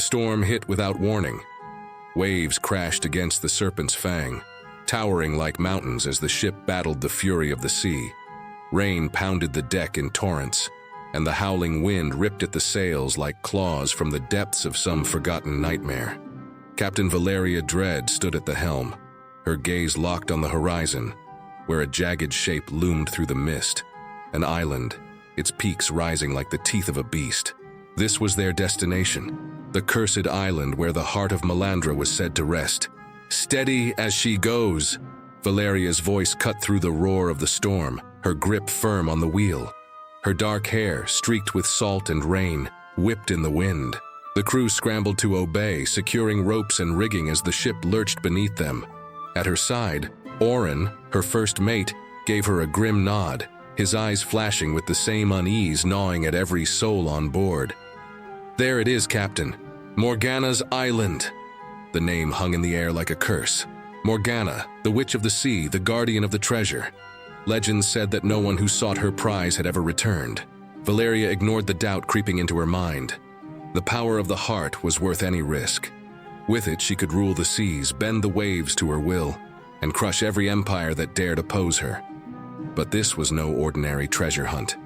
storm hit without warning. Waves crashed against the Serpent's Fang, towering like mountains as the ship battled the fury of the sea. Rain pounded the deck in torrents, and the howling wind ripped at the sails like claws from the depths of some forgotten nightmare. Captain Valeria Dread stood at the helm, her gaze locked on the horizon, where a jagged shape loomed through the mist. An island, its peaks rising like the teeth of a beast. This was their destination, the cursed island where the Heart of Malandra was said to rest. "Steady as she goes," Valeria's voice cut through the roar of the storm, her grip firm on the wheel. Her dark hair, streaked with salt and rain, whipped in the wind. The crew scrambled to obey, securing ropes and rigging as the ship lurched beneath them. At her side, Oren, her first mate, gave her a grim nod, his eyes flashing with the same unease gnawing at every soul on board. "There it is, Captain. Morganna's Island." The name hung in the air like a curse. Morganna, the Witch of the Sea, the guardian of the treasure. Legends said that no one who sought her prize had ever returned. Valeria ignored the doubt creeping into her mind. The power of the heart was worth any risk. With it, she could rule the seas, bend the waves to her will, and crush every empire that dared oppose her. But this was no ordinary treasure hunt.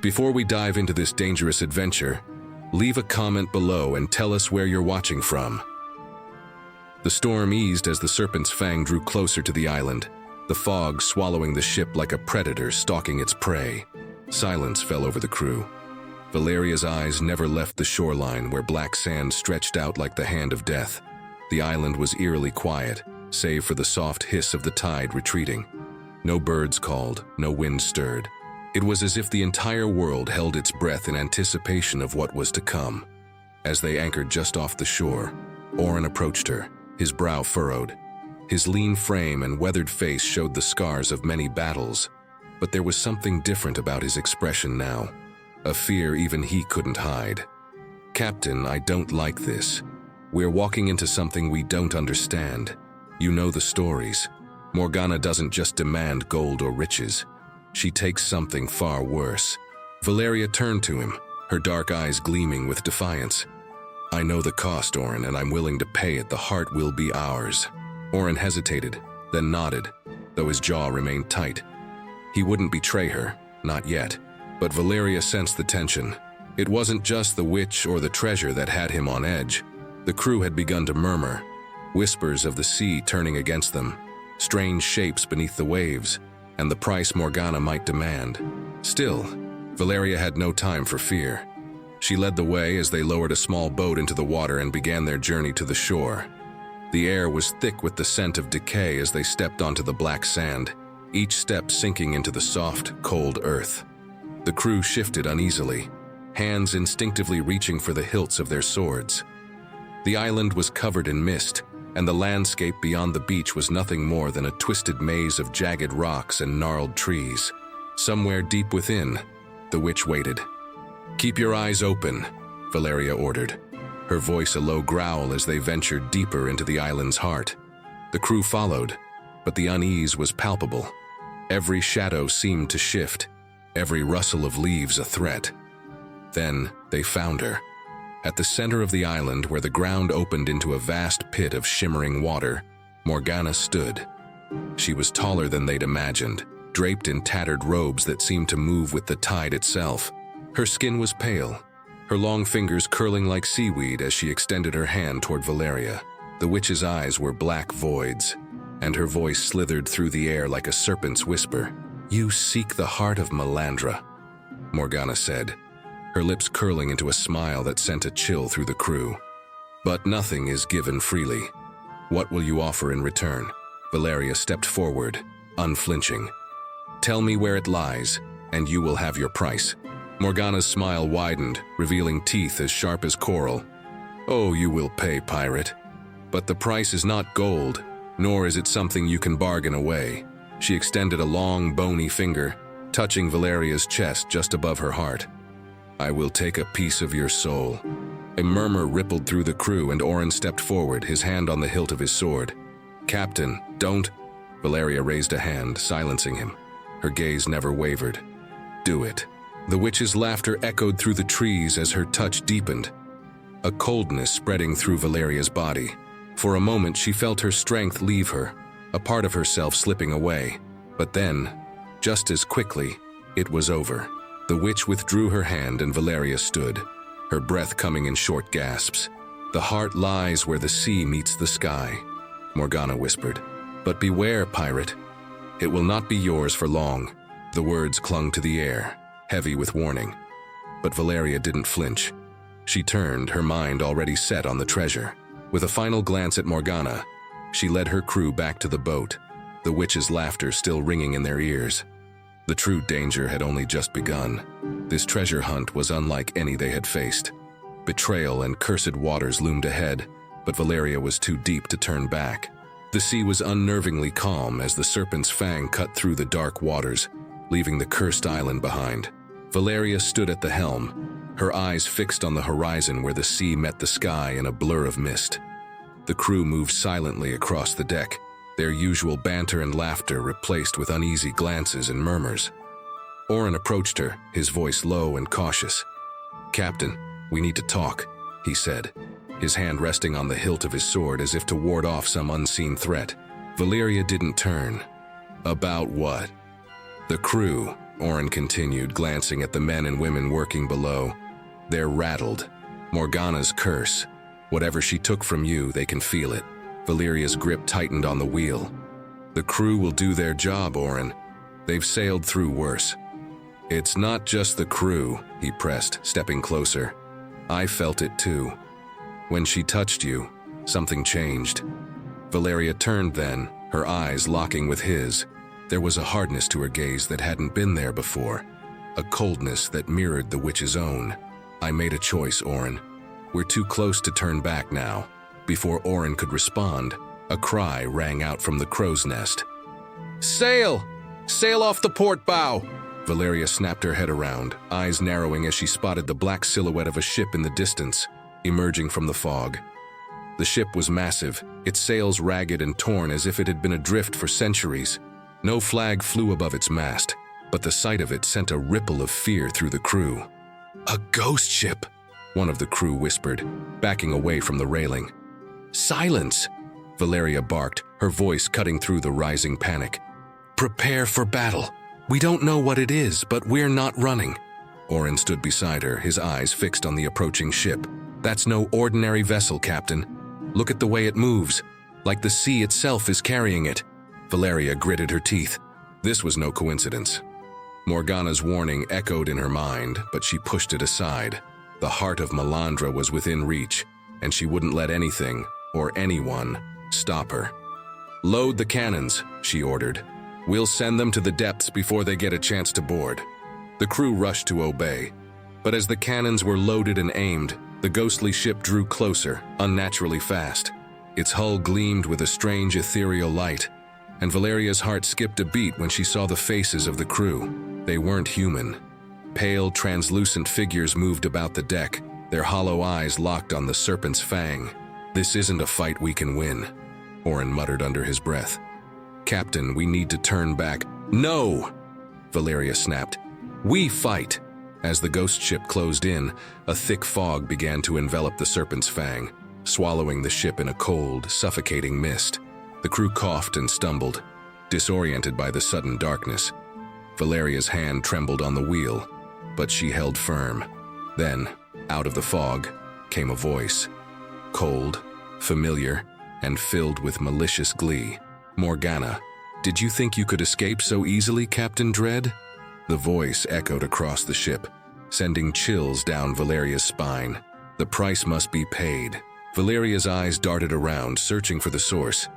Before we dive into this dangerous adventure, leave a comment below and tell us where you're watching from. The storm eased as the Serpent's Fang drew closer to the island, the fog swallowing the ship like a predator stalking its prey. Silence fell over the crew. Valeria's eyes never left the shoreline where black sand stretched out like the hand of death. The island was eerily quiet, save for the soft hiss of the tide retreating. No birds called, no wind stirred. It was as if the entire world held its breath in anticipation of what was to come. As they anchored just off the shore, Oren approached her, his brow furrowed. His lean frame and weathered face showed the scars of many battles, but there was something different about his expression now, a fear even he couldn't hide. "Captain, I don't like this. We're walking into something we don't understand. You know the stories. Morganna doesn't just demand gold or riches. She takes something far worse." Valeria turned to him, her dark eyes gleaming with defiance. "I know the cost, Oren, and I'm willing to pay it. The heart will be ours." Oren hesitated, then nodded, though his jaw remained tight. He wouldn't betray her, not yet. But Valeria sensed the tension. It wasn't just the witch or the treasure that had him on edge. The crew had begun to murmur, whispers of the sea turning against them, strange shapes beneath the waves, and the price Morganna might demand. Still, Valeria had no time for fear. She led the way as they lowered a small boat into the water and began their journey to the shore. The air was thick with the scent of decay as they stepped onto the black sand, each step sinking into the soft, cold earth. The crew shifted uneasily, hands instinctively reaching for the hilts of their swords. The island was covered in mist, and the landscape beyond the beach was nothing more than a twisted maze of jagged rocks and gnarled trees. Somewhere deep within, the witch waited. "Keep your eyes open," Valeria ordered, her voice a low growl as they ventured deeper into the island's heart. The crew followed, but the unease was palpable. Every shadow seemed to shift, every rustle of leaves a threat. Then they found her. At the center of the island, where the ground opened into a vast pit of shimmering water, Morganna stood. She was taller than they'd imagined, draped in tattered robes that seemed to move with the tide itself. Her skin was pale, her long fingers curling like seaweed as she extended her hand toward Valeria. The witch's eyes were black voids, and her voice slithered through the air like a serpent's whisper. "You seek the heart of Malandra," Morganna said, her lips curling into a smile that sent a chill through the crew. "But nothing is given freely. What will you offer in return?" Valeria stepped forward, unflinching. "Tell me where it lies, and you will have your price." Morganna's smile widened, revealing teeth as sharp as coral. "Oh, you will pay, pirate. But the price is not gold, nor is it something you can bargain away." She extended a long, bony finger, touching Valeria's chest just above her heart. "I will take a piece of your soul." A murmur rippled through the crew, and Oren stepped forward, his hand on the hilt of his sword. "Captain, don't—" Valeria raised a hand, silencing him. Her gaze never wavered. "Do it." The witch's laughter echoed through the trees as her touch deepened, a coldness spreading through Valeria's body. For a moment she felt her strength leave her, a part of herself slipping away. But then, just as quickly, it was over. The witch withdrew her hand and Valeria stood, her breath coming in short gasps. "The heart lies where the sea meets the sky," Morganna whispered. "But beware, pirate. It will not be yours for long." The words clung to the air, heavy with warning. But Valeria didn't flinch. She turned, her mind already set on the treasure. With a final glance at Morganna, she led her crew back to the boat, the witch's laughter still ringing in their ears. The true danger had only just begun. This treasure hunt was unlike any they had faced. Betrayal and cursed waters loomed ahead, but Valeria was too deep to turn back. The sea was unnervingly calm as the Serpent's Fang cut through the dark waters, leaving the cursed island behind. Valeria stood at the helm, her eyes fixed on the horizon where the sea met the sky in a blur of mist. The crew moved silently across the deck, their usual banter and laughter replaced with uneasy glances and murmurs. Oren approached her, his voice low and cautious. "Captain, we need to talk," he said, his hand resting on the hilt of his sword as if to ward off some unseen threat. Valeria didn't turn. "About what?" "The crew," Oren continued, glancing at the men and women working below. "They're rattled. Morganna's curse. Whatever she took from you, they can feel it." Valeria's grip tightened on the wheel. "The crew will do their job, Oren. They've sailed through worse." "It's not just the crew," he pressed, stepping closer. "I felt it too. When she touched you, something changed." Valeria turned then, her eyes locking with his. There was a hardness to her gaze that hadn't been there before, a coldness that mirrored the witch's own. "I made a choice, Oren. We're too close to turn back now." Before Oren could respond, a cry rang out from the crow's nest. "Sail! Sail off the port bow!" Valeria snapped her head around, eyes narrowing as she spotted the black silhouette of a ship in the distance, emerging from the fog. The ship was massive, its sails ragged and torn as if it had been adrift for centuries. No flag flew above its mast, but the sight of it sent a ripple of fear through the crew. "A ghost ship!" one of the crew whispered, backing away from the railing. "Silence!" Valeria barked, her voice cutting through the rising panic. "Prepare for battle. We don't know what it is, but we're not running." Oren stood beside her, his eyes fixed on the approaching ship. "That's no ordinary vessel, Captain. Look at the way it moves, like the sea itself is carrying it." Valeria gritted her teeth. This was no coincidence. Morganna's warning echoed in her mind, but she pushed it aside. The Heart of Malandra was within reach, and she wouldn't let anything, or anyone, stop her. "Load the cannons," she ordered. "We'll send them to the depths before they get a chance to board." The crew rushed to obey, but as the cannons were loaded and aimed, the ghostly ship drew closer, unnaturally fast. Its hull gleamed with a strange ethereal light, and Valeria's heart skipped a beat when she saw the faces of the crew. They weren't human. Pale, translucent figures moved about the deck, their hollow eyes locked on the Serpent's Fang. "This isn't a fight we can win," Oren muttered under his breath. "Captain, we need to turn back." "No!" Valeria snapped. "We fight!" As the ghost ship closed in, a thick fog began to envelop the Serpent's Fang, swallowing the ship in a cold, suffocating mist. The crew coughed and stumbled, disoriented by the sudden darkness. Valeria's hand trembled on the wheel, but she held firm. Then, out of the fog, came a voice. Cold, familiar, and filled with malicious glee. "Morganna, did you think you could escape so easily, Captain Dread?" The voice echoed across the ship, sending chills down Valeria's spine. The price must be paid. Valeria's eyes darted around, searching for the source,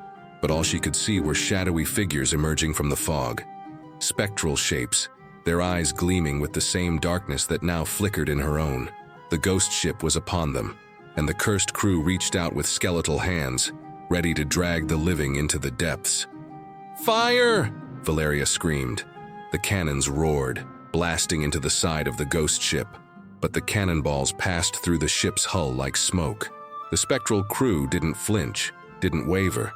but all she could see were shadowy figures emerging from the fog. Spectral shapes, their eyes gleaming with the same darkness that now flickered in her own. The ghost ship was upon them, and the cursed crew reached out with skeletal hands, ready to drag the living into the depths. "Fire!" Valeria screamed. The cannons roared, blasting into the side of the ghost ship, but the cannonballs passed through the ship's hull like smoke. The spectral crew didn't flinch, didn't waver.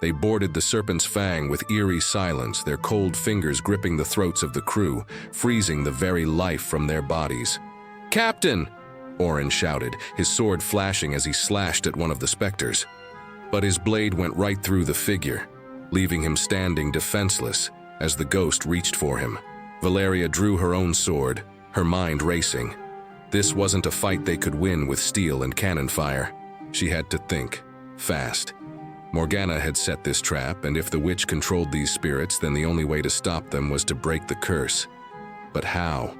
They boarded the Serpent's Fang with eerie silence, their cold fingers gripping the throats of the crew, freezing the very life from their bodies. "Captain!" Oren shouted, his sword flashing as he slashed at one of the specters. But his blade went right through the figure, leaving him standing defenseless as the ghost reached for him. Valeria drew her own sword, her mind racing. This wasn't a fight they could win with steel and cannon fire. She had to think, fast. Morganna had set this trap, and if the witch controlled these spirits, then the only way to stop them was to break the curse. But how?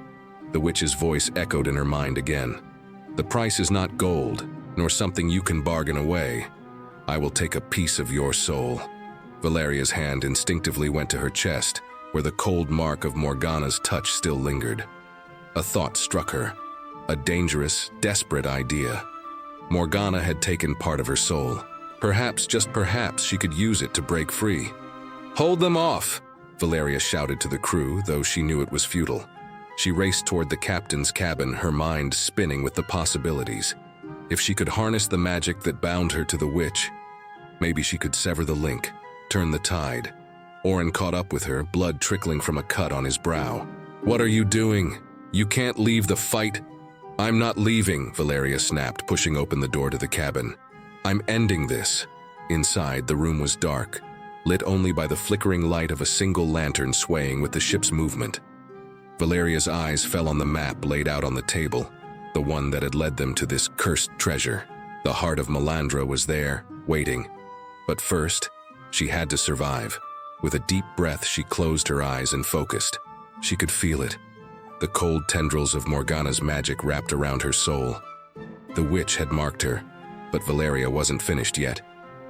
The witch's voice echoed in her mind again. "The price is not gold, nor something you can bargain away. I will take a piece of your soul." Valeria's hand instinctively went to her chest, where the cold mark of Morganna's touch still lingered. A thought struck her, a dangerous, desperate idea. Morganna had taken part of her soul. Perhaps, just perhaps, she could use it to break free. "Hold them off!" Valeria shouted to the crew, though she knew it was futile. She raced toward the captain's cabin, her mind spinning with the possibilities. If she could harness the magic that bound her to the witch, maybe she could sever the link, turn the tide. Oren caught up with her, blood trickling from a cut on his brow. "What are you doing? You can't leave the fight." "I'm not leaving," Valeria snapped, pushing open the door to the cabin. "I'm ending this." Inside, the room was dark, lit only by the flickering light of a single lantern swaying with the ship's movement. Valeria's eyes fell on the map laid out on the table, the one that had led them to this cursed treasure. The Heart of Malandra was there, waiting. But first, she had to survive. With a deep breath, she closed her eyes and focused. She could feel it. The cold tendrils of Morganna's magic wrapped around her soul. The witch had marked her, but Valeria wasn't finished yet.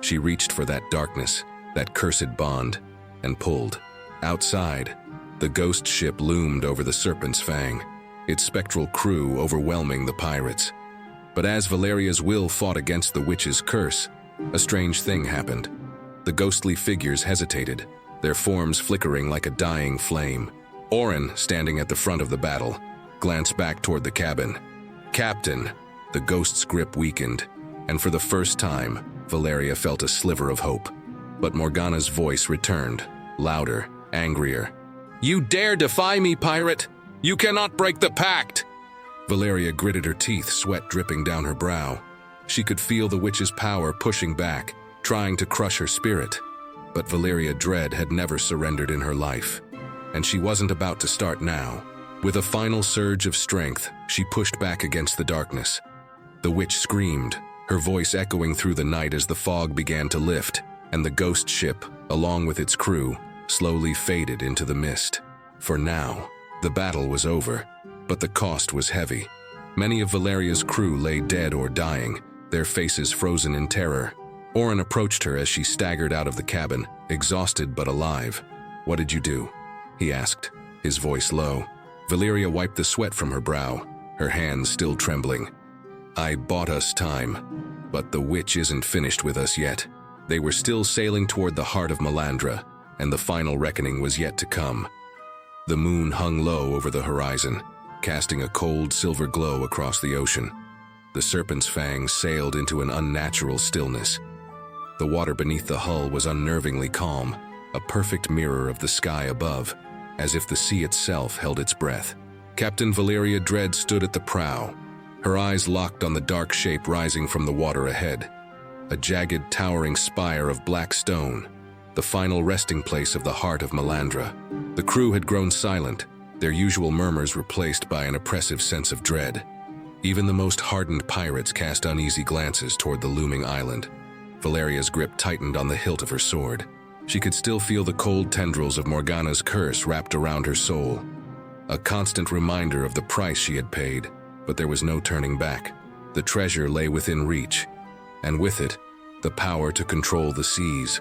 She reached for that darkness, that cursed bond, and pulled. Outside, the ghost ship loomed over the Serpent's Fang, its spectral crew overwhelming the pirates. But as Valeria's will fought against the witch's curse, a strange thing happened. The ghostly figures hesitated, their forms flickering like a dying flame. Oren, standing at the front of the battle, glanced back toward the cabin. "Captain!" The ghost's grip weakened, and for the first time, Valeria felt a sliver of hope. But Morganna's voice returned, louder, angrier. "You dare defy me, pirate! You cannot break the pact!" Valeria gritted her teeth, sweat dripping down her brow. She could feel the witch's power pushing back, trying to crush her spirit. But Valeria Dread had never surrendered in her life, and she wasn't about to start now. With a final surge of strength, she pushed back against the darkness. The witch screamed, her voice echoing through the night as the fog began to lift, and the ghost ship, along with its crew, slowly faded into the mist. For now, the battle was over, but the cost was heavy. Many of Valeria's crew lay dead or dying, their faces frozen in terror. Oren approached her as she staggered out of the cabin, exhausted but alive. "What did you do?" he asked, his voice low. Valeria wiped the sweat from her brow, her hands still trembling. "I bought us time, but the witch isn't finished with us yet." They were still sailing toward the Heart of Malandra, and the final reckoning was yet to come. The moon hung low over the horizon, casting a cold silver glow across the ocean. The Serpent's Fang sailed into an unnatural stillness. The water beneath the hull was unnervingly calm, a perfect mirror of the sky above, as if the sea itself held its breath. Captain Valeria Dread stood at the prow, her eyes locked on the dark shape rising from the water ahead. A jagged, towering spire of black stone, the final resting place of the Heart of Malandra. The crew had grown silent, their usual murmurs replaced by an oppressive sense of dread. Even the most hardened pirates cast uneasy glances toward the looming island. Valeria's grip tightened on the hilt of her sword. She could still feel the cold tendrils of Morganna's curse wrapped around her soul. A constant reminder of the price she had paid, but there was no turning back. The treasure lay within reach, and with it, the power to control the seas,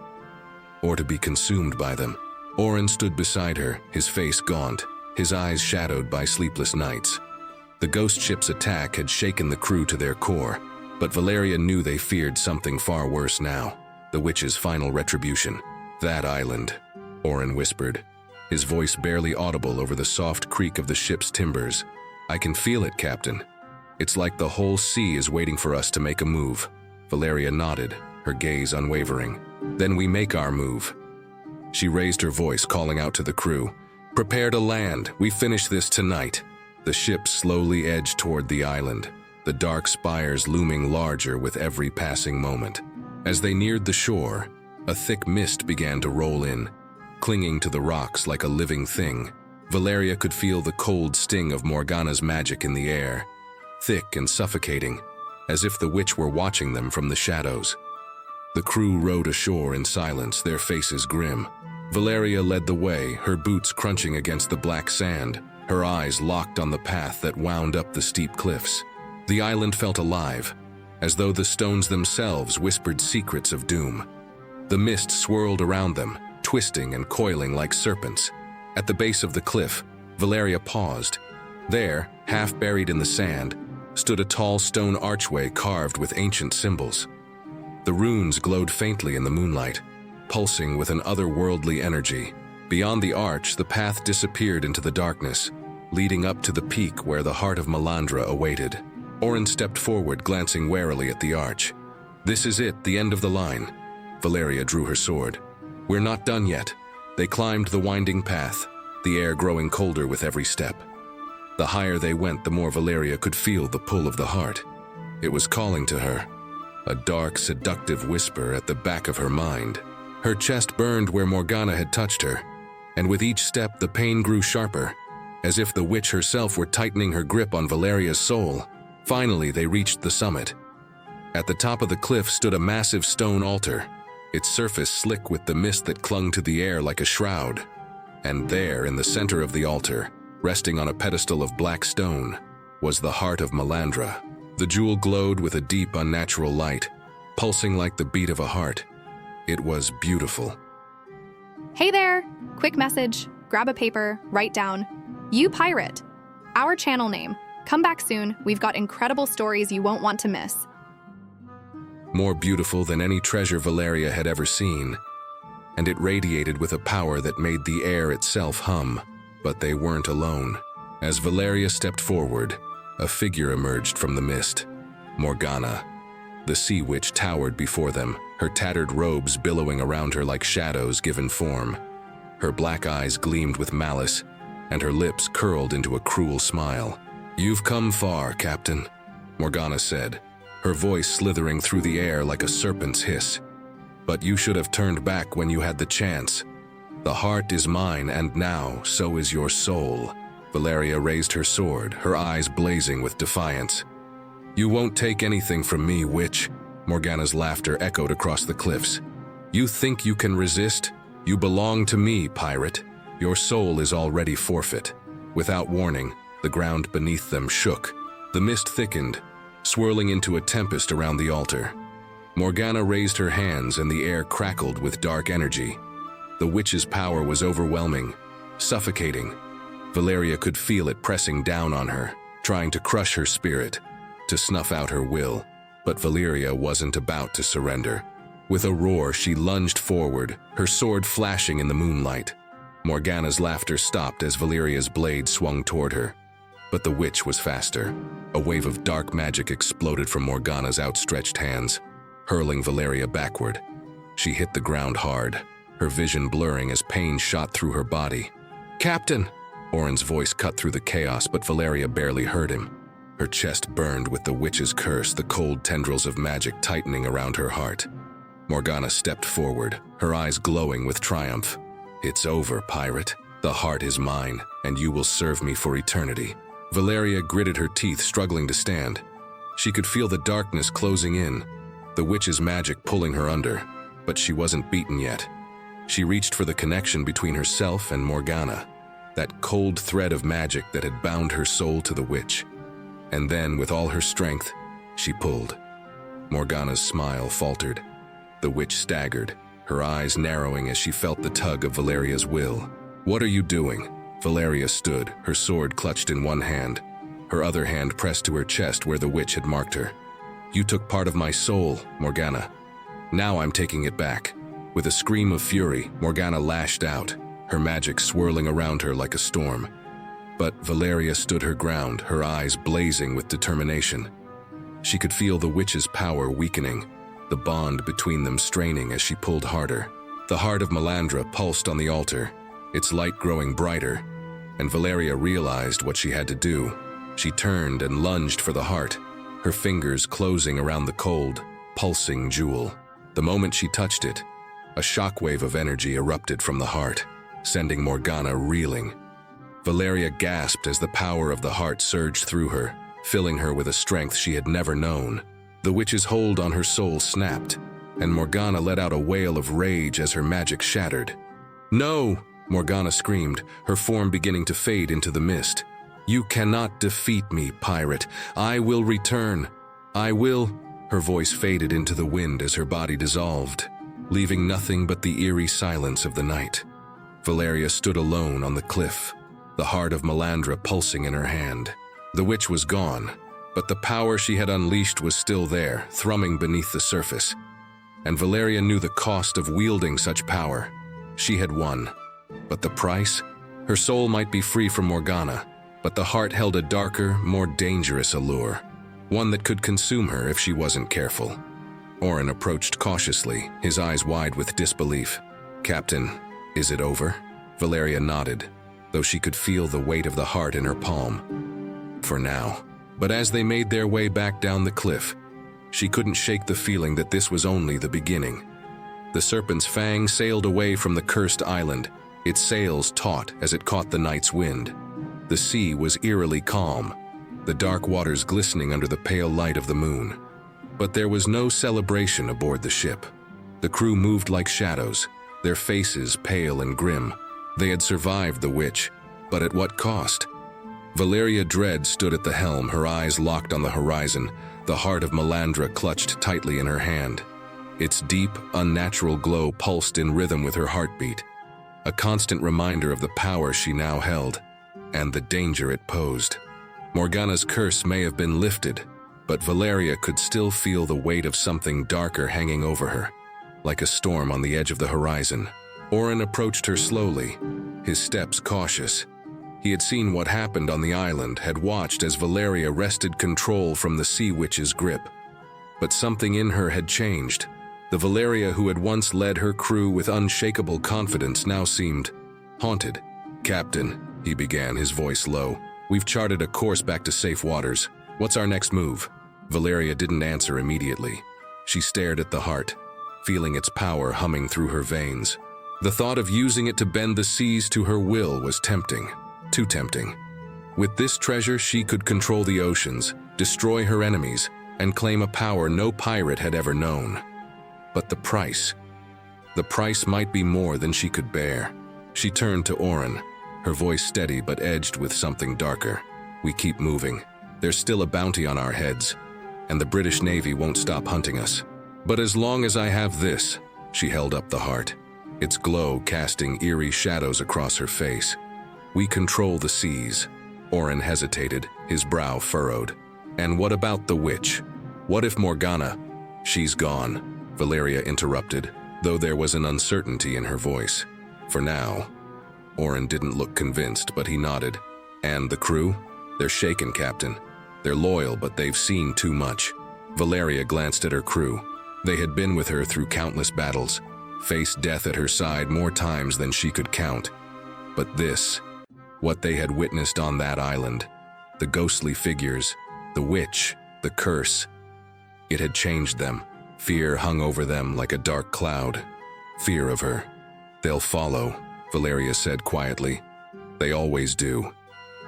or to be consumed by them. Oren stood beside her, his face gaunt, his eyes shadowed by sleepless nights. The ghost ship's attack had shaken the crew to their core, but Valeria knew they feared something far worse now, the witch's final retribution. "That island," Oren whispered, his voice barely audible over the soft creak of the ship's timbers. "I can feel it, Captain. It's like the whole sea is waiting for us to make a move." Valeria nodded, her gaze unwavering. Then we make our move." She raised her voice, calling out to the crew, "Prepare to land. We finish this tonight." The ship slowly edged toward the island, the dark spires looming larger with every passing moment. As they neared the shore, a thick mist began to roll in, clinging to the rocks like a living thing. Valeria could feel the cold sting of Morganna's magic in the air, thick and suffocating, as if the witch were watching them from the shadows. The crew rowed ashore in silence, their faces grim. Valeria led the way, her boots crunching against the black sand, her eyes locked on the path that wound up the steep cliffs. The island felt alive, as though the stones themselves whispered secrets of doom. The mist swirled around them, twisting and coiling like serpents. At the base of the cliff, Valeria paused. There, half buried in the sand, stood a tall stone archway carved with ancient symbols. The runes glowed faintly in the moonlight, pulsing with an otherworldly energy. Beyond the arch, the path disappeared into the darkness, leading up to the peak where the Heart of Malandra awaited. Orin stepped forward, glancing warily at the arch. "This is it, the end of the line." Valeria drew her sword. "We're not done yet." They climbed the winding path, the air growing colder with every step. The higher they went, the more Valeria could feel the pull of the heart. It was calling to her, a dark, seductive whisper at the back of her mind. Her chest burned where Morganna had touched her, and with each step the pain grew sharper, as if the witch herself were tightening her grip on Valeria's soul. Finally, they reached the summit. At the top of the cliff stood a massive stone altar, its surface slick with the mist that clung to the air like a shroud. And there, in the center of the altar, resting on a pedestal of black stone, was the Heart of Malandra. The jewel glowed with a deep, unnatural light, pulsing like the beat of a heart. It was beautiful. Hey there! Quick message. Grab a paper, write down, "You Pirate." Our channel name. Come back soon. We've got incredible stories you won't want to miss. More beautiful than any treasure Valeria had ever seen, and it radiated with a power that made the air itself hum. But they weren't alone. As Valeria stepped forward, a figure emerged from the mist. Morganna. The sea witch towered before them, her tattered robes billowing around her like shadows given form. Her black eyes gleamed with malice, and her lips curled into a cruel smile. "You've come far, Captain," Morganna said, her voice slithering through the air like a serpent's hiss. "But you should have turned back when you had the chance. The heart is mine, and now so is your soul." Valeria raised her sword, her eyes blazing with defiance. "You won't take anything from me, witch." Morganna's laughter echoed across the cliffs. "You think you can resist? You belong to me, pirate. Your soul is already forfeit." Without warning, the ground beneath them shook. The mist thickened, swirling into a tempest around the altar. Morganna raised her hands and the air crackled with dark energy. The witch's power was overwhelming, suffocating. Valeria could feel it pressing down on her, trying to crush her spirit, to snuff out her will. But Valeria wasn't about to surrender. With a roar, she lunged forward, her sword flashing in the moonlight. Morganna's laughter stopped as Valeria's blade swung toward her. But the witch was faster. A wave of dark magic exploded from Morganna's outstretched hands, hurling Valeria backward. She hit the ground hard, her vision blurring as pain shot through her body. "Captain!" Orin's voice cut through the chaos, but Valeria barely heard him. Her chest burned with the witch's curse, the cold tendrils of magic tightening around her heart. Morganna stepped forward, her eyes glowing with triumph. "It's over, pirate. The heart is mine, and you will serve me for eternity." Valeria gritted her teeth, struggling to stand. She could feel the darkness closing in, the witch's magic pulling her under, but she wasn't beaten yet. She reached for the connection between herself and Morganna, that cold thread of magic that had bound her soul to the witch. And then, with all her strength, she pulled. Morganna's smile faltered. The witch staggered, her eyes narrowing as she felt the tug of Valeria's will. "What are you doing?" Valeria stood, her sword clutched in one hand, her other hand pressed to her chest where the witch had marked her. "You took part of my soul, Morganna. Now I'm taking it back." With a scream of fury, Morganna lashed out, her magic swirling around her like a storm. But Valeria stood her ground, her eyes blazing with determination. She could feel the witch's power weakening, the bond between them straining as she pulled harder. The heart of Malandra pulsed on the altar, its light growing brighter, and Valeria realized what she had to do. She turned and lunged for the heart, her fingers closing around the cold, pulsing jewel. The moment she touched it, a shockwave of energy erupted from the heart, sending Morganna reeling. Valeria gasped as the power of the heart surged through her, filling her with a strength she had never known. The witch's hold on her soul snapped, and Morganna let out a wail of rage as her magic shattered. "No!" Morganna screamed, her form beginning to fade into the mist. "You cannot defeat me, pirate. I will return. I will—" Her voice faded into the wind as her body dissolved, leaving nothing but the eerie silence of the night. Valeria stood alone on the cliff, the heart of Malandra pulsing in her hand. The witch was gone, but the power she had unleashed was still there, thrumming beneath the surface. And Valeria knew the cost of wielding such power. She had won. But the price? Her soul might be free from Morganna, but the heart held a darker, more dangerous allure, one that could consume her if she wasn't careful. Orin approached cautiously, his eyes wide with disbelief. "Captain, is it over?" Valeria nodded, though she could feel the weight of the heart in her palm. For now. But as they made their way back down the cliff, she couldn't shake the feeling that this was only the beginning. The Serpent's Fang sailed away from the cursed island, its sails taut as it caught the night's wind. The sea was eerily calm, the dark waters glistening under the pale light of the moon. But there was no celebration aboard the ship. The crew moved like shadows, their faces pale and grim. They had survived the witch, but at what cost? Valeria Dread stood at the helm, her eyes locked on the horizon, the heart of Malandra clutched tightly in her hand. Its deep, unnatural glow pulsed in rhythm with her heartbeat, a constant reminder of the power she now held, and the danger it posed. Morganna's curse may have been lifted, but Valeria could still feel the weight of something darker hanging over her, like a storm on the edge of the horizon. Orin approached her slowly, his steps cautious. He had seen what happened on the island, had watched as Valeria wrested control from the sea witch's grip. But something in her had changed. The Valeria who had once led her crew with unshakable confidence now seemed haunted. "Captain," he began, his voice low, "we've charted a course back to safe waters. What's our next move?" Valeria didn't answer immediately. She stared at the heart, feeling its power humming through her veins. The thought of using it to bend the seas to her will was tempting. Too tempting. With this treasure, she could control the oceans, destroy her enemies, and claim a power no pirate had ever known. But the price might be more than she could bear. She turned to Orin, her voice steady but edged with something darker. "We keep moving. There's still a bounty on our heads, and the British Navy won't stop hunting us. But as long as I have this," she held up the heart, its glow casting eerie shadows across her face. "We control the seas." Orin hesitated, his brow furrowed. "And what about the witch? What if Morganna—" "She's gone," Valeria interrupted, though there was an uncertainty in her voice. "For now." Orin didn't look convinced, but he nodded. "And the crew? They're shaken, Captain. They're loyal, but they've seen too much." Valeria glanced at her crew. They had been with her through countless battles, faced death at her side more times than she could count. But this, what they had witnessed on that island, the ghostly figures, the witch, the curse, it had changed them. Fear hung over them like a dark cloud. Fear of her. "They'll follow," Valeria said quietly. "They always do."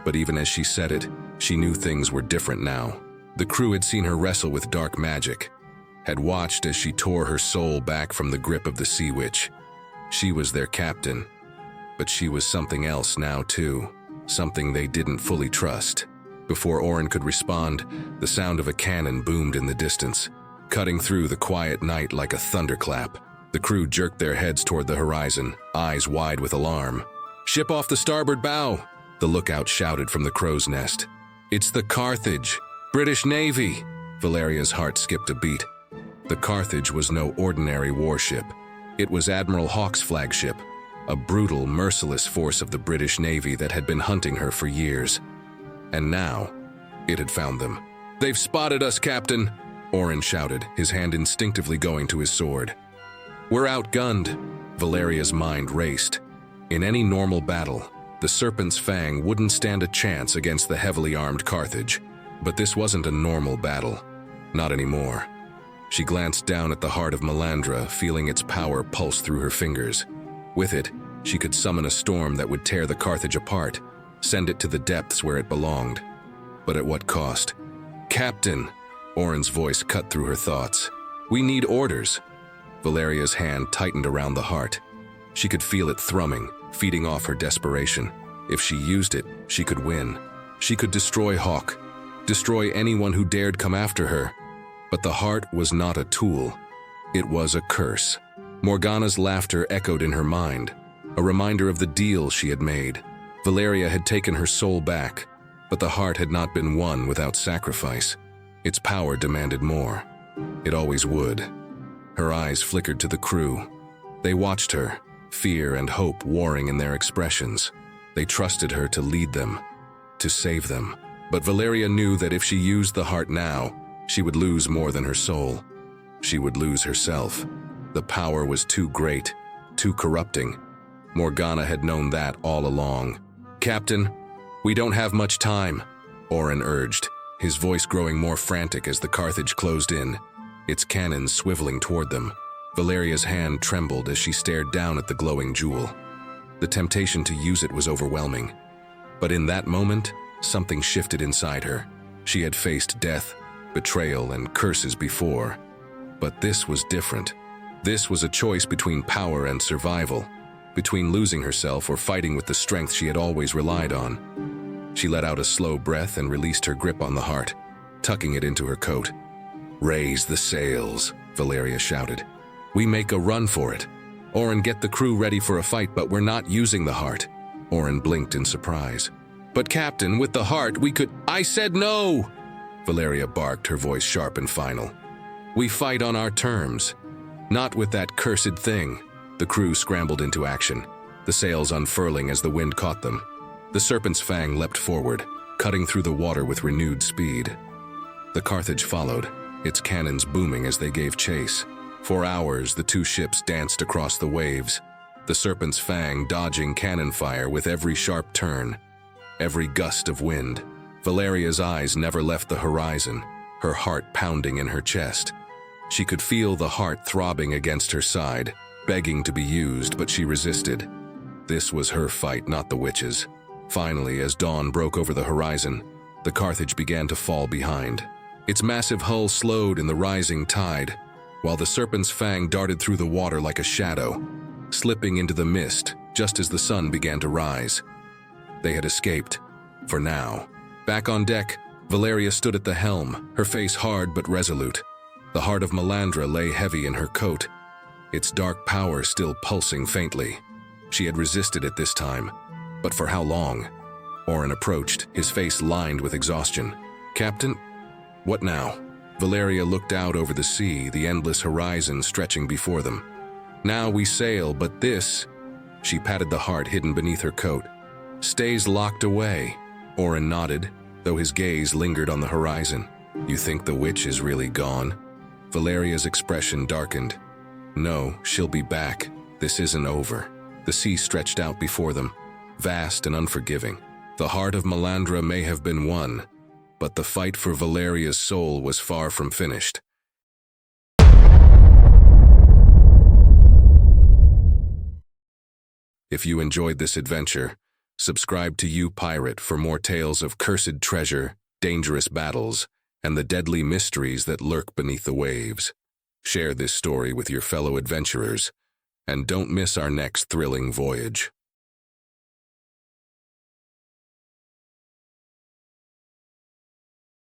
But even as she said it, she knew things were different now. The crew had seen her wrestle with dark magic, had watched as she tore her soul back from the grip of the sea witch. She was their captain, but she was something else now too, something they didn't fully trust. Before Orin could respond, the sound of a cannon boomed in the distance, cutting through the quiet night like a thunderclap. The crew jerked their heads toward the horizon, eyes wide with alarm. "Ship off the starboard bow!" the lookout shouted from the crow's nest. "It's the Carthage! British Navy!" Valeria's heart skipped a beat. The Carthage was no ordinary warship. It was Admiral Hawke's flagship, a brutal, merciless force of the British Navy that had been hunting her for years. And now, it had found them. "They've spotted us, Captain!" Orin shouted, his hand instinctively going to his sword. We're outgunned. Valeria's mind raced. In any normal battle, the Serpent's Fang wouldn't stand a chance against the heavily armed Carthage. But this wasn't a normal battle. Not anymore. She glanced down at the Heart of Malandra, feeling its power pulse through her fingers. With it, she could summon a storm that would tear the Carthage apart, send it to the depths where it belonged. But at what cost? Captain! Orin's voice cut through her thoughts. We need orders. Valeria's hand tightened around the heart. She could feel it thrumming, feeding off her desperation. If she used it, she could win. She could destroy Hawk, destroy anyone who dared come after her. But the heart was not a tool. It was a curse. Morganna's laughter echoed in her mind, a reminder of the deal she had made. Valeria had taken her soul back, but the heart had not been won without sacrifice. Its power demanded more. It always would. Her eyes flickered to the crew. They watched her, fear and hope warring in their expressions. They trusted her to lead them, to save them. But Valeria knew that if she used the heart now, she would lose more than her soul. She would lose herself. The power was too great, too corrupting. Morganna had known that all along. Captain, we don't have much time, Orin urged, his voice growing more frantic as the Carthage closed in, its cannons swiveling toward them. Valeria's hand trembled as she stared down at the glowing jewel. The temptation to use it was overwhelming. But in that moment, something shifted inside her. She had faced death, betrayal, and curses before. But this was different. This was a choice between power and survival, between losing herself or fighting with the strength she had always relied on. She let out a slow breath and released her grip on the heart, tucking it into her coat. Raise the sails, Valeria shouted. We make a run for it. Orin, get the crew ready for a fight, but we're not using the heart. Orin blinked in surprise. But Captain, with the heart, we could— I said no! Valeria barked, her voice sharp and final. We fight on our terms. Not with that cursed thing. The crew scrambled into action, the sails unfurling as the wind caught them. The Serpent's Fang leapt forward, cutting through the water with renewed speed. The Carthage followed, its cannons booming as they gave chase. For hours, the two ships danced across the waves, the Serpent's Fang dodging cannon fire with every sharp turn, every gust of wind. Valeria's eyes never left the horizon, her heart pounding in her chest. She could feel the heart throbbing against her side, begging to be used, but she resisted. This was her fight, not the witches. Finally, as dawn broke over the horizon, the Carthage began to fall behind. Its massive hull slowed in the rising tide, while the Serpent's Fang darted through the water like a shadow, slipping into the mist just as the sun began to rise. They had escaped, for now. Back on deck, Valeria stood at the helm, her face hard but resolute. The Heart of Malandra lay heavy in her coat, its dark power still pulsing faintly. She had resisted it this time, but for how long? Orin approached, his face lined with exhaustion. Captain, what now? Valeria looked out over the sea, the endless horizon stretching before them. Now we sail, but this— She patted the heart hidden beneath her coat. Stays locked away. Orin nodded, though his gaze lingered on the horizon. You think the witch is really gone? Valeria's expression darkened. No, she'll be back. This isn't over. The sea stretched out before them, vast and unforgiving. The Heart of Malandra may have been won, but the fight for Valeria's soul was far from finished. If you enjoyed this adventure, subscribe to You Pirate for more tales of cursed treasure, dangerous battles, and the deadly mysteries that lurk beneath the waves. Share this story with your fellow adventurers, and don't miss our next thrilling voyage.